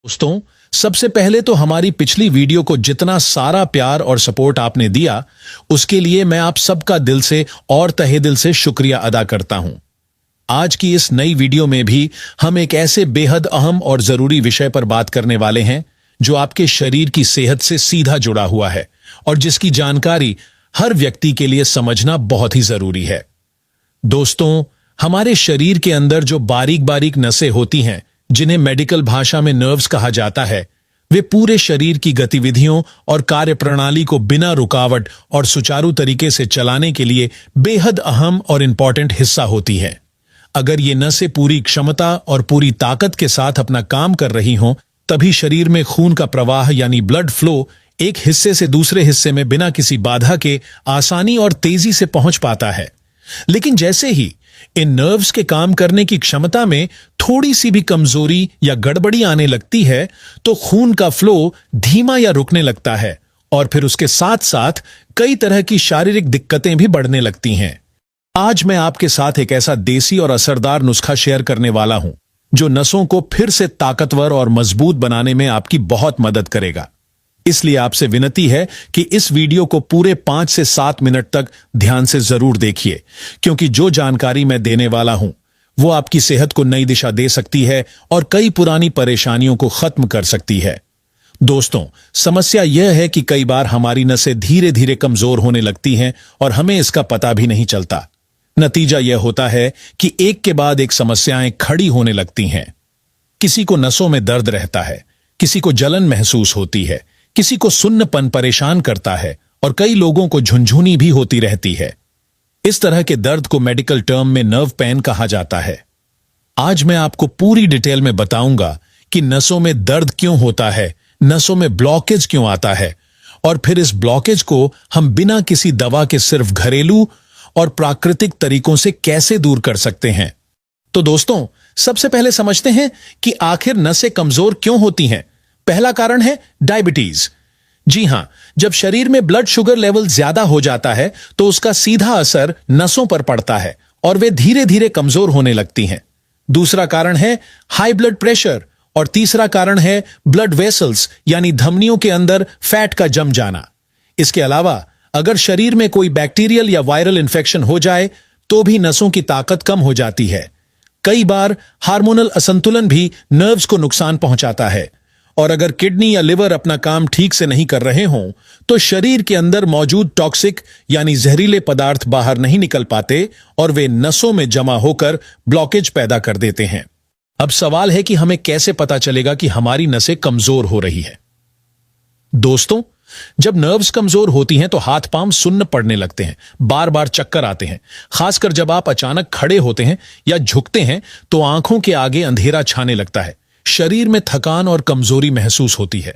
दोस्तों, सबसे पहले तो हमारी पिछली वीडियो को जितना सारा प्यार और सपोर्ट आपने दिया, उसके लिए मैं आप सबका दिल से और तहे दिल से शुक्रिया अदा करता हूं। आज की इस नई वीडियो में भी हम एक ऐसे बेहद अहम और जरूरी विषय पर बात करने वाले हैं जो आपके शरीर की सेहत से सीधा जुड़ा हुआ है और जिसकी जानकारी हर व्यक्ति के लिए समझना बहुत ही जरूरी है। दोस्तों, हमारे शरीर के अंदर जो बारीक बारीक नसें होती हैं, जिन्हें मेडिकल भाषा में नर्व्स कहा जाता है, वे पूरे शरीर की गतिविधियों और कार्यप्रणाली को बिना रुकावट और सुचारू तरीके से चलाने के लिए बेहद अहम और इंपॉर्टेंट हिस्सा होती है। अगर ये नसें पूरी क्षमता और पूरी ताकत के साथ अपना काम कर रही हों, तभी शरीर में खून का प्रवाह यानी ब्लड फ्लो एक हिस्से से दूसरे हिस्से में बिना किसी बाधा के आसानी और तेजी से पहुंच पाता है। लेकिन जैसे ही इन नर्व्स के काम करने की क्षमता में थोड़ी सी भी कमजोरी या गड़बड़ी आने लगती है, तो खून का फ्लो धीमा या रुकने लगता है और फिर उसके साथ साथ कई तरह की शारीरिक दिक्कतें भी बढ़ने लगती हैं। आज मैं आपके साथ एक ऐसा देसी और असरदार नुस्खा शेयर करने वाला हूं जो नसों को फिर से ताकतवर और मजबूत बनाने में आपकी बहुत मदद करेगा। इसलिए आपसे विनती है कि इस वीडियो को पूरे 5 से 7 मिनट तक ध्यान से जरूर देखिए, क्योंकि जो जानकारी मैं देने वाला हूं वो आपकी सेहत को नई दिशा दे सकती है और कई पुरानी परेशानियों को खत्म कर सकती है। दोस्तों, समस्या यह है कि कई बार हमारी नसें धीरे धीरे कमजोर होने लगती हैं और हमें इसका पता भी नहीं चलता। नतीजा यह होता है कि एक के बाद एक समस्याएं खड़ी होने लगती हैं। किसी को नसों में दर्द रहता है, किसी को जलन महसूस होती है, किसी को सुन्नपन परेशान करता है और कई लोगों को झुनझुनी भी होती रहती है। इस तरह के दर्द को मेडिकल टर्म में नर्व पेन कहा जाता है। आज मैं आपको पूरी डिटेल में बताऊंगा कि नसों में दर्द क्यों होता है, नसों में ब्लॉकेज क्यों आता है और फिर इस ब्लॉकेज को हम बिना किसी दवा के सिर्फ घरेलू और प्राकृतिक तरीकों से कैसे दूर कर सकते हैं। तो दोस्तों, सबसे पहले समझते हैं कि आखिर नसें कमजोर क्यों होती हैं। पहला कारण है डायबिटीज। जी हां, जब शरीर में ब्लड शुगर लेवल ज्यादा हो जाता है तो उसका सीधा असर नसों पर पड़ता है और वे धीरे धीरे कमजोर होने लगती हैं। दूसरा कारण है हाई ब्लड प्रेशर और तीसरा कारण है ब्लड वेसल्स यानी धमनियों के अंदर फैट का जम जाना। इसके अलावा अगर शरीर में कोई बैक्टीरियल या वायरल इंफेक्शन हो जाए तो भी नसों की ताकत कम हो जाती है। कई बार हार्मोनल असंतुलन भी नर्व्स को नुकसान पहुंचाता है और अगर किडनी या लिवर अपना काम ठीक से नहीं कर रहे हों तो शरीर के अंदर मौजूद टॉक्सिक यानी जहरीले पदार्थ बाहर नहीं निकल पाते और वे नसों में जमा होकर ब्लॉकेज पैदा कर देते हैं। अब सवाल है कि हमें कैसे पता चलेगा कि हमारी नसें कमजोर हो रही है। दोस्तों, जब नर्व्स कमजोर होती हैं तो हाथ पांव सुन्न पड़ने लगते हैं, बार बार चक्कर आते हैं। खासकर जब आप अचानक खड़े होते हैं या झुकते हैं तो आंखों के आगे अंधेरा छाने लगता है, शरीर में थकान और कमजोरी महसूस होती है।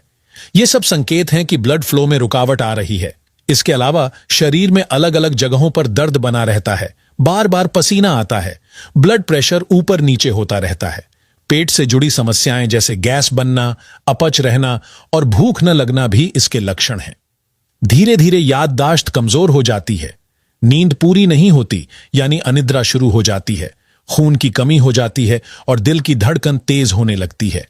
ये सब संकेत हैं कि ब्लड फ्लो में रुकावट आ रही है। इसके अलावा शरीर में अलग अलग जगहों पर दर्द बना रहता है, बार बार पसीना आता है, ब्लड प्रेशर ऊपर नीचे होता रहता है। पेट से जुड़ी समस्याएं जैसे गैस बनना, अपच रहना और भूख न लगना भी इसके लक्षण हैं। धीरे धीरे याददाश्त कमजोर हो जाती है, नींद पूरी नहीं होती यानी अनिद्रा शुरू हो जाती है, खून की कमी हो जाती है और दिल की धड़कन तेज होने लगती है।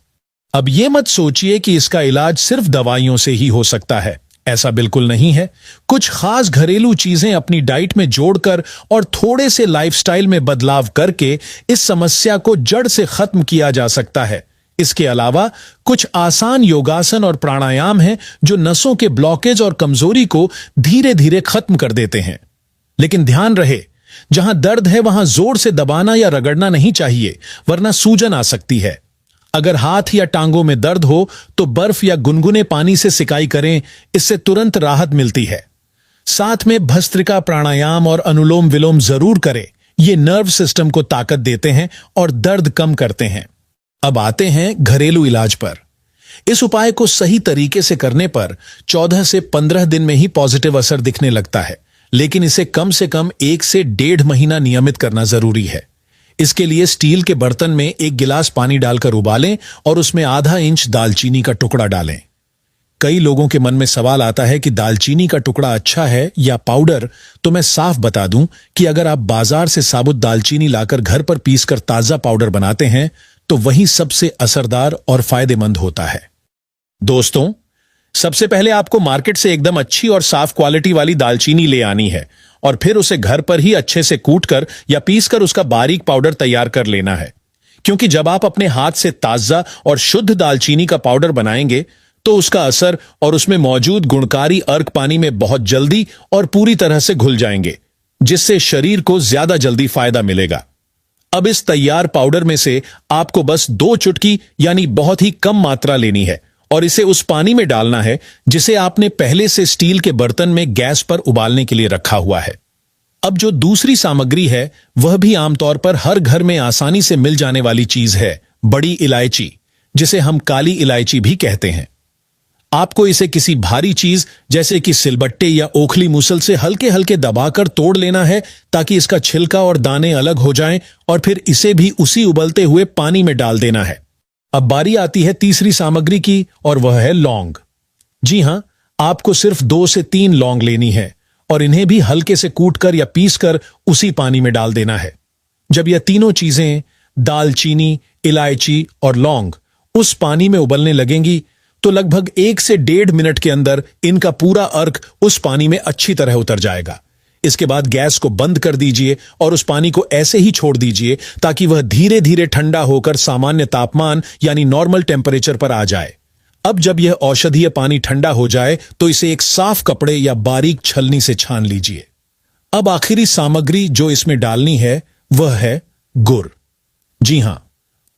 अब यह मत सोचिए कि इसका इलाज सिर्फ दवाइयों से ही हो सकता है। ऐसा बिल्कुल नहीं है। कुछ खास घरेलू चीजें अपनी डाइट में जोड़कर और थोड़े से लाइफस्टाइल में बदलाव करके इस समस्या को जड़ से खत्म किया जा सकता है। इसके अलावा कुछ आसान योगासन और प्राणायाम हैं जो नसों के ब्लॉकेज और कमजोरी को धीरे धीरे खत्म कर देते हैं। लेकिन ध्यान रहे, जहां दर्द है वहां जोर से दबाना या रगड़ना नहीं चाहिए, वरना सूजन आ सकती है। अगर हाथ या टांगों में दर्द हो तो बर्फ या गुनगुने पानी से सिकाई करें, इससे तुरंत राहत मिलती है। साथ में भस्त्रिका प्राणायाम और अनुलोम विलोम जरूर करें। ये नर्व सिस्टम को ताकत देते हैं और दर्द कम करते हैं। अब आते हैं घरेलू इलाज पर। इस उपाय को सही तरीके से करने पर 14 से 15 दिन में ही पॉजिटिव असर दिखने लगता है, लेकिन इसे कम से कम 1 से 1.5 महीना नियमित करना जरूरी है। इसके लिए स्टील के बर्तन में 1 गिलास पानी डालकर उबालें और उसमें आधा इंच दालचीनी का टुकड़ा डालें। कई लोगों के मन में सवाल आता है कि दालचीनी का टुकड़ा अच्छा है या पाउडर, तो मैं साफ बता दूं कि अगर आप बाजार से साबुत दालचीनी लाकर घर पर पीसकर ताजा पाउडर बनाते हैं तो वही सबसे असरदार और फायदेमंद होता है। दोस्तों, सबसे पहले आपको मार्केट से एकदम अच्छी और साफ क्वालिटी वाली दालचीनी ले आनी है और फिर उसे घर पर ही अच्छे से कूटकर या पीसकर उसका बारीक पाउडर तैयार कर लेना है। क्योंकि जब आप अपने हाथ से ताजा और शुद्ध दालचीनी का पाउडर बनाएंगे तो उसका असर और उसमें मौजूद गुणकारी अर्क पानी में बहुत जल्दी और पूरी तरह से घुल जाएंगे, जिससे शरीर को ज्यादा जल्दी फायदा मिलेगा। अब इस तैयार पाउडर में से आपको बस 2 चुटकी यानी बहुत ही कम मात्रा लेनी है और इसे उस पानी में डालना है जिसे आपने पहले से स्टील के बर्तन में गैस पर उबालने के लिए रखा हुआ है। अब जो दूसरी सामग्री है वह भी आमतौर पर हर घर में आसानी से मिल जाने वाली चीज है, बड़ी इलायची, जिसे हम काली इलायची भी कहते हैं। आपको इसे किसी भारी चीज जैसे कि सिलबट्टे या ओखली मूसल से हल्के हल्के दबाकर तोड़ लेना है ताकि इसका छिलका और दाने अलग हो जाएं और फिर इसे भी उसी उबलते हुए पानी में डाल देना है। अब बारी आती है तीसरी सामग्री की और वह है लौंग। जी हां, आपको सिर्फ 2 से 3 लौंग लेनी है और इन्हें भी हल्के से कूटकर या पीसकर उसी पानी में डाल देना है। जब यह तीनों चीजें दालचीनी, इलायची और लौंग उस पानी में उबलने लगेंगी तो लगभग 1 से 1.5 मिनट के अंदर इनका पूरा अर्क उस पानी में अच्छी तरह उतर जाएगा। इसके बाद गैस को बंद कर दीजिए और उस पानी को ऐसे ही छोड़ दीजिए ताकि वह धीरे धीरे ठंडा होकर सामान्य तापमान यानी नॉर्मल टेम्परेचर पर आ जाए। अब जब यह औषधीय पानी ठंडा हो जाए तो इसे एक साफ कपड़े या बारीक छलनी से छान लीजिए। अब आखिरी सामग्री जो इसमें डालनी है वह है गुड़। जी हां,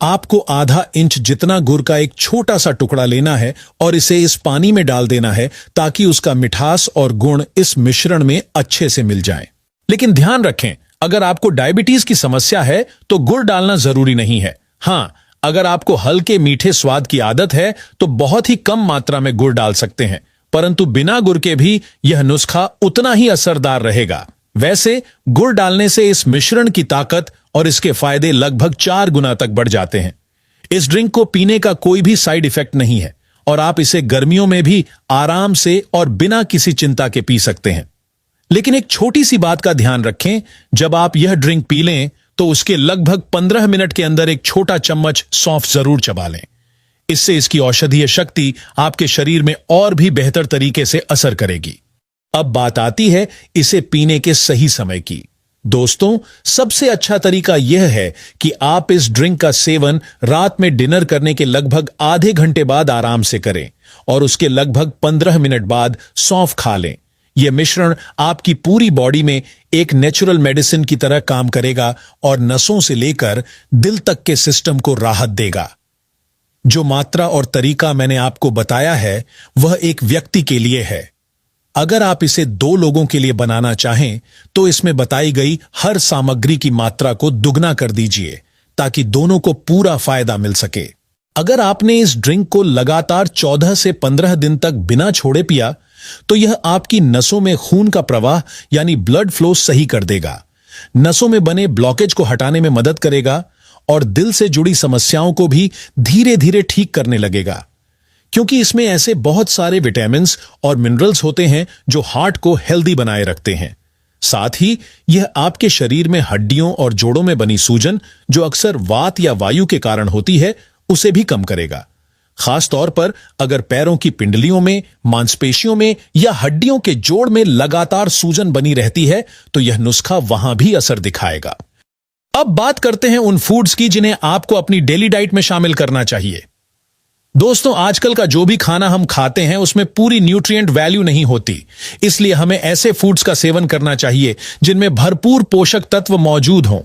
आपको आधा इंच जितना गुड़ का एक छोटा सा टुकड़ा लेना है और इसे इस पानी में डाल देना है ताकि उसका मिठास और गुण इस मिश्रण में अच्छे से मिल जाएं। लेकिन ध्यान रखें, अगर आपको डायबिटीज की समस्या है तो गुड़ डालना जरूरी नहीं है। हां, अगर आपको हल्के मीठे स्वाद की आदत है तो बहुत ही कम मात्रा में गुड़ डाल सकते हैं, परंतु बिना गुड़ के भी यह नुस्खा उतना ही असरदार रहेगा। वैसे गुड़ डालने से इस मिश्रण की ताकत और इसके फायदे लगभग 4 गुना तक बढ़ जाते हैं। इस ड्रिंक को पीने का कोई भी साइड इफेक्ट नहीं है और आप इसे गर्मियों में भी आराम से और बिना किसी चिंता के पी सकते हैं। लेकिन एक छोटी सी बात का ध्यान रखें, जब आप यह ड्रिंक पी लें तो उसके लगभग 15 मिनट के अंदर एक छोटा चम्मच सौंफ जरूर चबा लें। इससे इसकी औषधीय शक्ति आपके शरीर में और भी बेहतर तरीके से असर करेगी। अब बात आती है इसे पीने के सही समय की। दोस्तों, सबसे अच्छा तरीका यह है कि आप इस ड्रिंक का सेवन रात में डिनर करने के लगभग आधे घंटे बाद आराम से करें और उसके लगभग 15 मिनट बाद सौंफ खा लें। यह मिश्रण आपकी पूरी बॉडी में एक नेचुरल मेडिसिन की तरह काम करेगा और नसों से लेकर दिल तक के सिस्टम को राहत देगा। जो मात्रा और तरीका मैंने आपको बताया है वह एक व्यक्ति के लिए है। अगर आप इसे 2 लोगों के लिए बनाना चाहें तो इसमें बताई गई हर सामग्री की मात्रा को दुगना कर दीजिए ताकि दोनों को पूरा फायदा मिल सके। अगर आपने इस ड्रिंक को लगातार 14 से 15 दिन तक बिना छोड़े पिया तो यह आपकी नसों में खून का प्रवाह यानी ब्लड फ्लो सही कर देगा, नसों में बने ब्लॉकेज को हटाने में मदद करेगा और दिल से जुड़ी समस्याओं को भी धीरे धीरे ठीक करने लगेगा। क्योंकि इसमें ऐसे बहुत सारे विटामिन्स और मिनरल्स होते हैं जो हार्ट को हेल्दी बनाए रखते हैं। साथ ही यह आपके शरीर में हड्डियों और जोड़ों में बनी सूजन जो अक्सर वात या वायु के कारण होती है उसे भी कम करेगा। खास तौर पर अगर पैरों की पिंडलियों में, मांसपेशियों में या हड्डियों के जोड़ में लगातार सूजन बनी रहती है तो यह नुस्खा वहां भी असर दिखाएगा। अब बात करते हैं उन फूड्स की जिन्हें आपको अपनी डेली डाइट में शामिल करना चाहिए। दोस्तों, आजकल का जो भी खाना हम खाते हैं उसमें पूरी न्यूट्रिएंट वैल्यू नहीं होती, इसलिए हमें ऐसे फूड्स का सेवन करना चाहिए जिनमें भरपूर पोषक तत्व मौजूद हों।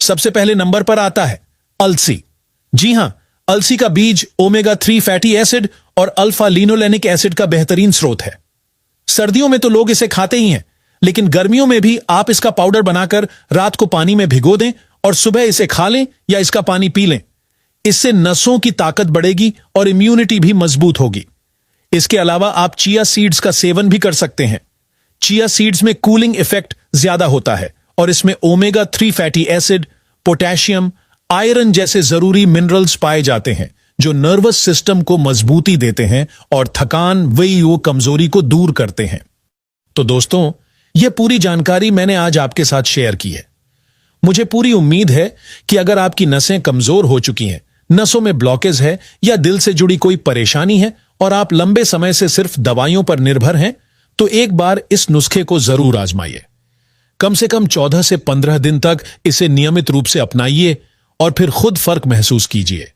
सबसे पहले नंबर पर आता है अलसी। जी हां, अलसी का बीज ओमेगा 3 फैटी एसिड और अल्फा लिनोलेनिक एसिड का बेहतरीन स्रोत है। सर्दियों में तो लोग इसे खाते ही हैं, लेकिन गर्मियों में भी आप इसका पाउडर बनाकर रात को पानी में भिगो दें और सुबह इसे खा लें या इसका पानी पी लें। इससे नसों की ताकत बढ़ेगी और इम्यूनिटी भी मजबूत होगी। इसके अलावा आप चिया सीड्स का सेवन भी कर सकते हैं। चिया सीड्स में कूलिंग इफेक्ट ज्यादा होता है और इसमें omega 3 fatty acid, potassium, iron जैसे जरूरी मिनरल्स पाए जाते हैं जो नर्वस सिस्टम को मजबूती देते हैं और थकान व कमजोरी को दूर करते हैं। तो दोस्तों, यह पूरी जानकारी मैंने आज आपके साथ शेयर की है। मुझे पूरी उम्मीद है कि अगर आपकी नसें कमजोर हो चुकी हैं नसों में ब्लॉकेज है या दिल से जुड़ी कोई परेशानी है और आप लंबे समय से सिर्फ दवाइयों पर निर्भर हैं, तो एक बार इस नुस्खे को जरूर आजमाइए। कम से कम 14 से 15 दिन तक इसे नियमित रूप से अपनाइए और फिर खुद फर्क महसूस कीजिए।